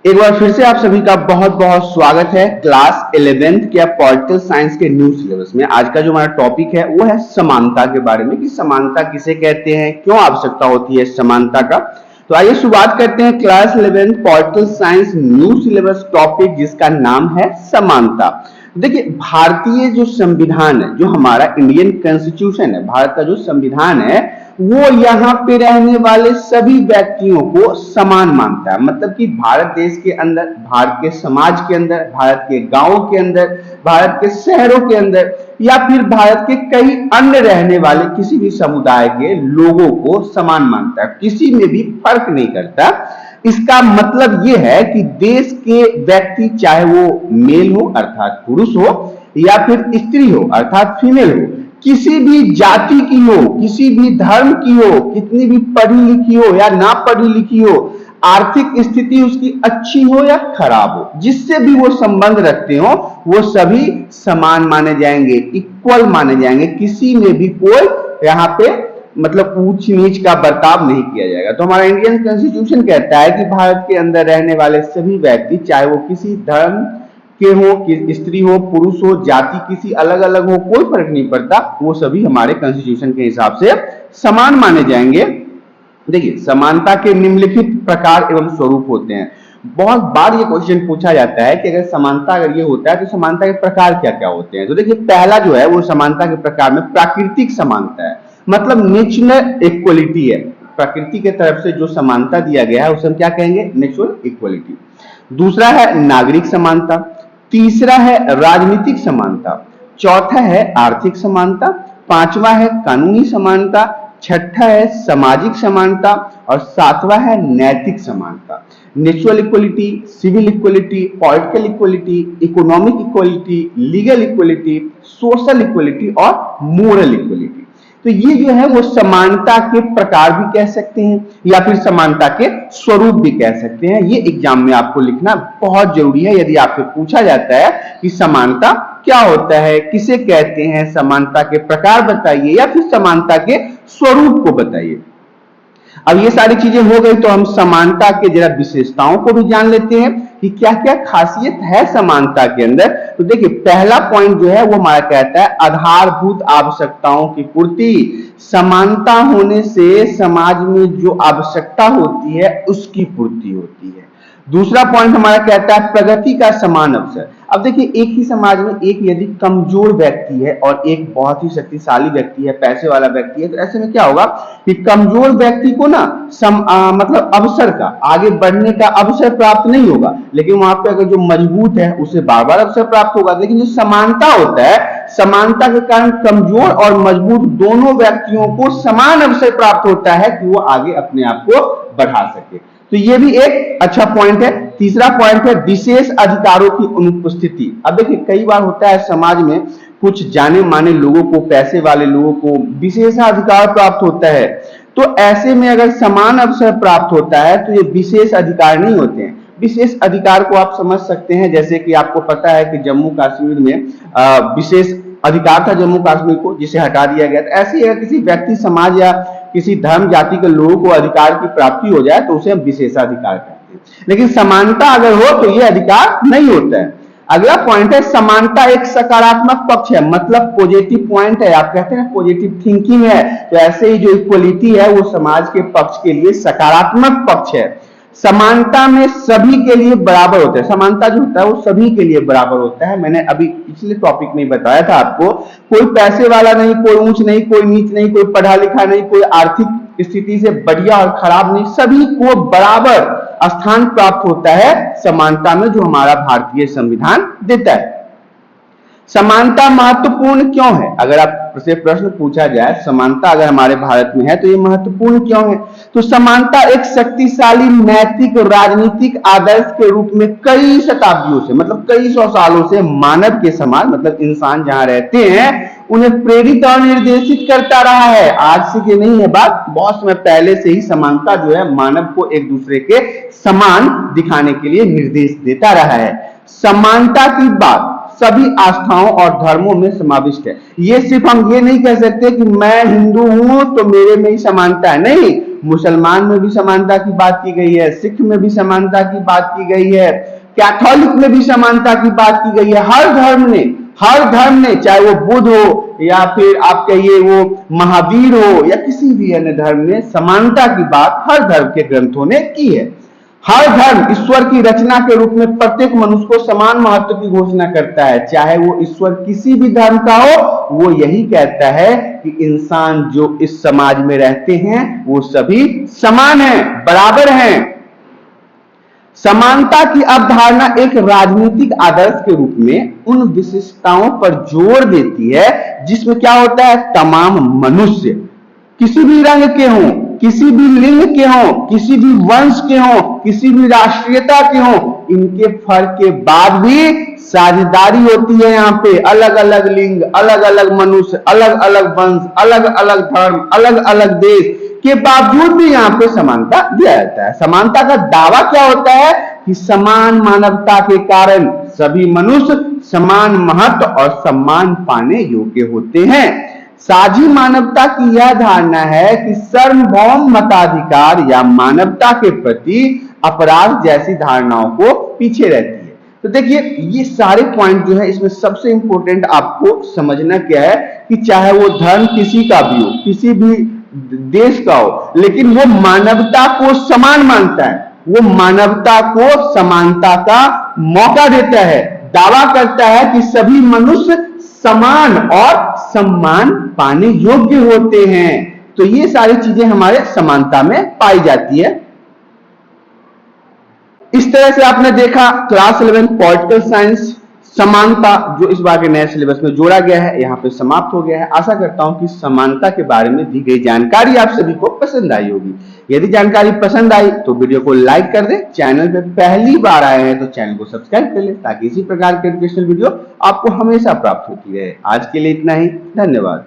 एक बार फिर से आप सभी का बहुत बहुत स्वागत है क्लास 11th के पॉलिटिकल साइंस के न्यू सिलेबस में। आज का जो हमारा टॉपिक है वो है समानता के बारे में कि समानता किसे कहते हैं, क्यों आवश्यकता होती है समानता का। तो आइए शुरुआत करते हैं class 11th political science new syllabus topic जिसका नाम है समानता। देखिए, भारतीय जो संविधान है, जो हमारा इंडियन कॉन्स्टिट्यूशन है, भारत का जो संविधान है, वो यहाँ पे रहने वाले सभी व्यक्तियों को समान मानता है। मतलब कि भारत देश के अंदर, भारत के समाज के अंदर, भारत के गांवों के अंदर, भारत के शहरों के अंदर या फिर भारत के कई अन्य रहने वाले किसी भी समुदाय के लोगों को समान मानता है, किसी में भी फर्क नहीं करता। इसका मतलब यह है कि देश के व्यक्ति, चाहे वो मेल हो अर्थात पुरुष हो या फिर स्त्री हो अर्थात फीमेल हो, किसी भी जाति की हो, किसी भी धर्म की हो, कितनी भी पढ़ी लिखी हो या ना पढ़ी लिखी हो, आर्थिक स्थिति उसकी अच्छी हो या खराब हो, जिससे भी वो संबंध रखते हो, वो सभी समान माने जाएंगे, इक्वल माने जाएंगे। किसी में भी कोई यहाँ पे मतलब ऊंच नीच का बर्ताव नहीं किया जाएगा। तो हमारा इंडियन कॉन्स्टिट्यूशन कहता है कि भारत के अंदर रहने वाले सभी व्यक्ति, चाहे वो किसी धर्म के हो, कि स्त्री हो, पुरुष हो, जाति किसी अलग अलग हो, कोई फर्क नहीं पड़ता, वो सभी हमारे कॉन्स्टिट्यूशन के हिसाब से समान माने जाएंगे। देखिए, समानता के निम्नलिखित प्रकार एवं स्वरूप होते हैं। बहुत बार ये क्वेश्चन पूछा जाता है कि अगर समानता अगर ये होता है तो समानता के प्रकार क्या क्या होते हैं। तो देखिए, पहला जो है वो समानता के प्रकार में प्राकृतिक समानता है, मतलब नेचुरल इक्वलिटी है। प्रकृति के तरफ से जो समानता दिया गया है उसे हम क्या कहेंगे, नेचुरल इक्वलिटी। दूसरा है नागरिक समानता, तीसरा है राजनीतिक समानता, चौथा है आर्थिक समानता, पांचवा है कानूनी समानता, छठा है सामाजिक समानता और सातवां है नैतिक समानता। Natural equality, civil equality, political equality, economic equality, legal equality, social equality और मोरल इक्वलिटी। तो ये जो है वो समानता के प्रकार भी कह सकते हैं या फिर समानता के स्वरूप भी कह सकते हैं। ये एग्जाम में आपको लिखना बहुत जरूरी है। यदि आपसे पूछा जाता है कि समानता क्या होता है, किसे कहते हैं, समानता के प्रकार बताइए या फिर समानता के स्वरूप को बताइए। अब ये सारी चीजें हो गई तो हम समानता के जरा विशेषताओं को भी जान लेते हैं कि क्या क्या खासियत है समानता के अंदर। तो देखिए, पहला पॉइंट जो है वो हमारा कहता है आधारभूत आवश्यकताओं की पूर्ति। समानता होने से समाज में जो आवश्यकता होती है उसकी पूर्ति होती है। दूसरा पॉइंट हमारा कहता है प्रगति का समान अवसर। अब देखिए, एक ही समाज में एक यदि कमजोर व्यक्ति है और एक बहुत ही शक्तिशाली व्यक्ति है, पैसे वाला व्यक्ति है, तो ऐसे में क्या होगा कि कमजोर व्यक्ति को ना मतलब अवसर का, आगे बढ़ने का अवसर प्राप्त नहीं होगा, लेकिन वहां पे अगर जो मजबूत है उसे बार बार अवसर प्राप्त होगा। लेकिन जो समानता होता है, समानता के कारण कमजोर और मजबूत दोनों व्यक्तियों को समान अवसर प्राप्त होता है कि वो आगे अपने आप को बढ़ा सके। तो ये भी एक अच्छा पॉइंट है। तीसरा पॉइंट है विशेष अधिकारों की अनुपस्थिति। अब देखिए, कई बार होता है समाज में कुछ जाने माने लोगों को, पैसे वाले लोगों को विशेषाधिकार प्राप्त होता है, तो ऐसे में अगर समान अवसर प्राप्त होता है तो ये विशेष अधिकार नहीं होते हैं। विशेष अधिकार को आप समझ सकते हैं, जैसे कि आपको पता है कि जम्मू कश्मीर में विशेष अधिकार था जम्मू कश्मीर को, जिसे हटा दिया गया। तो ऐसे ही अगर किसी व्यक्ति, समाज या किसी धर्म जाति के लोगों को अधिकार की प्राप्ति हो जाए तो उसे हम विशेषाधिकार कहते हैं। लेकिन समानता अगर हो तो यह अधिकार नहीं होता है। अगला पॉइंट है समानता एक सकारात्मक पक्ष है, मतलब पॉजिटिव पॉइंट है। आप कहते हैं पॉजिटिव थिंकिंग है, तो ऐसे ही जो इक्वलिटी है वो समाज के पक्ष के लिए सकारात्मक पक्ष है। समानता में सभी के लिए बराबर होता है। समानता जो होता है वो सभी के लिए बराबर होता है। मैंने अभी पिछले टॉपिक में बताया था आपको, कोई पैसे वाला नहीं, कोई ऊंच नहीं, कोई नीच नहीं, कोई पढ़ा लिखा नहीं, कोई आर्थिक स्थिति से बढ़िया और खराब नहीं, सभी को बराबर स्थान प्राप्त होता है समानता में, जो हमारा भारतीय संविधान देता है। समानता महत्वपूर्ण क्यों है? अगर आपसे प्रश्न पूछा जाए समानता अगर हमारे भारत में है तो ये महत्वपूर्ण क्यों है, तो समानता एक शक्तिशाली नैतिक राजनीतिक आदर्श के रूप में कई शताब्दियों से, मतलब कई सौ सालों से मानव के समाज, मतलब इंसान जहां रहते हैं, उन्हें प्रेरित और निर्देशित करता रहा है। आज से ये नहीं है बात, बहुत समय पहले से ही समानता जो है मानव को एक दूसरे के समान दिखाने के लिए निर्देश देता रहा है। समानता की बात सभी आस्थाओं और धर्मों में समाविष्ट है। ये सिर्फ हम ये नहीं कह सकते कि मैं हिंदू हूं तो मेरे में ही समानता है, नहीं, मुसलमान में भी समानता की बात की गई है, सिख में भी समानता की बात की गई है, कैथोलिक में भी समानता की बात की गई है। हर धर्म ने चाहे वो बुद्ध हो या फिर आप कहिए वो महावीर हो या किसी भी अन्य धर्म में, समानता की बात हर धर्म के ग्रंथों ने की है। हर धर्म ईश्वर की रचना के रूप में प्रत्येक मनुष्य को समान महत्व की घोषणा करता है, चाहे वो ईश्वर किसी भी धर्म का हो। वो यही कहता है कि इंसान जो इस समाज में रहते हैं वो सभी समान हैं, बराबर हैं। समानता की अवधारणा एक राजनीतिक आदर्श के रूप में उन विशिष्टताओं पर जोर देती है जिसमें क्या होता है, तमाम मनुष्य किसी भी रंग के हों, किसी भी लिंग के हों, किसी भी वंश के हों, किसी भी राष्ट्रीयता के हों, इनके फर्क के बाद भी साझेदारी होती है। यहाँ पे अलग अलग लिंग, अलग अलग मनुष्य, अलग अलग वंश, अलग अलग धर्म, अलग अलग देश के बावजूद भी यहाँ पे समानता दिया जाता है। समानता का दावा क्या होता है कि समान मानवता के कारण सभी मनुष्य समान महत्व और सम्मान पाने योग्य होते हैं। साझी मानवता की यह धारणा है कि सार्वभौम मताधिकार या मानवता के प्रति अपराध जैसी धारणाओं को पीछे रहती है। तो देखिए ये सारे पॉइंट जो है, इसमें सबसे इंपॉर्टेंट आपको समझना क्या है कि चाहे वो धर्म किसी का भी हो, किसी भी देश का हो, लेकिन वो मानवता को समान मानता है, वो मानवता को समानता का मौका देता है, दावा करता है कि सभी मनुष्य समान और सम्मान पाने योग्य होते हैं। तो ये सारी चीजें हमारे समानता में पाई जाती है। इस तरह से आपने देखा क्लास 11 पॉलिटिकल साइंस समानता जो इस बार के नए सिलेबस में जोड़ा गया है यहाँ पे समाप्त हो गया है। आशा करता हूं कि समानता के बारे में दी गई जानकारी आप सभी को पसंद आई होगी। यदि जानकारी पसंद आई तो वीडियो को लाइक कर दें, चैनल पे पहली बार आए हैं तो चैनल को सब्सक्राइब कर लें ताकि इसी प्रकार के एजुकेशनल वीडियो आपको हमेशा प्राप्त होती रहे। आज के लिए इतना ही, धन्यवाद।